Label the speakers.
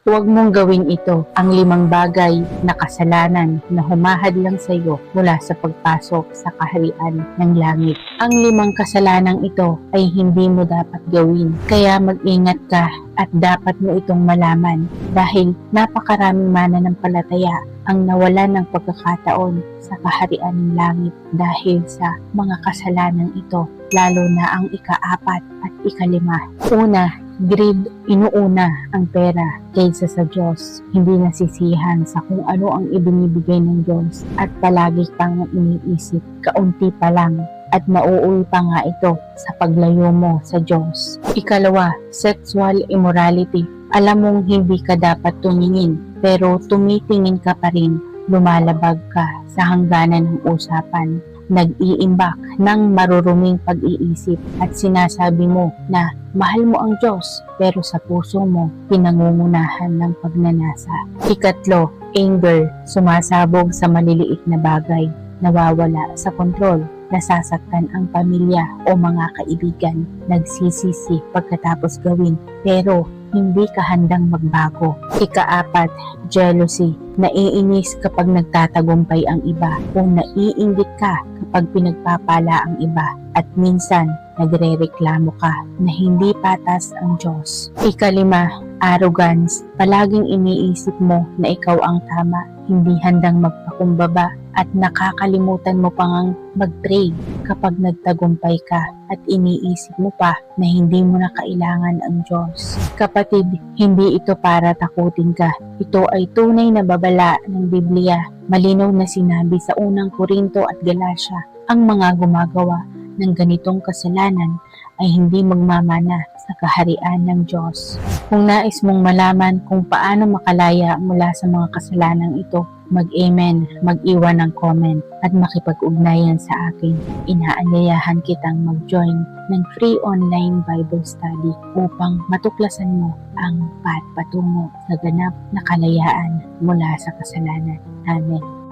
Speaker 1: Huwag mong gawin ito, ang 5 bagay na kasalanan na humahadlang sa iyo mula sa pagpasok sa kaharian ng langit. Ang 5 kasalanang ito ay hindi mo dapat gawin, kaya mag-ingat ka at dapat mo itong malaman dahil napakaraming mananampalataya ang nawalan ng pagkakataon sa kaharian ng langit dahil sa mga kasalanang ito, lalo na ang ika-4 at ika-5. Una, greed, inuuna ang pera kaysa sa Diyos. Hindi nasisihan sa kung ano ang ibinibigay ng Diyos at palagi kang iniisip, kaunti pa lang at mauuwi pa nga ito sa paglayo mo sa Diyos. Ikalawa, sexual immorality. Alam mong hindi ka dapat tumingin, pero tumitingin ka pa rin, lumalabag ka sa hangganan ng usapan. Nag-iimbak ng maruruming pag-iisip at sinasabi mo na mahal mo ang Diyos pero sa puso mo pinangungunahan ng pagnanasa. Ikatlo, anger, sumasabog sa maliliit na bagay, nawawala sa kontrol, nasasaktan ang pamilya o mga kaibigan, nagsisisi pagkatapos gawin pero hindi ka handang magbago. Ika-4, jealousy, naiinis kapag nagtatagumpay ang iba o naiinggit ka kapag pinagpapala ang iba at minsan nagrereklamo ka na hindi patas ang Diyos. Ika-5, arrogance, palaging iniisip mo na ikaw ang tama, hindi handang magpakumbaba at nakakalimutan mo pang mag-pray kapag nagtagumpay ka at iniisip mo pa na hindi mo na kailangan ang Diyos. Kapatid, hindi ito para takutin ka. Ito ay tunay na babala ng Biblia. Malinaw na sinabi sa unang Korinto at Galacia, ang mga gumagawa ng ganitong kasalanan ay hindi magmamana sa kaharian ng Diyos. Kung nais mong malaman kung paano makalaya mula sa mga kasalanang ito, mag-amen, mag-iwan ng comment at makipag-ugnayan sa akin. Inaanyayahan kitang mag-join ng free online Bible study upang matuklasan mo ang patungo sa ganap na kalayaan mula sa kasalanan. Amen.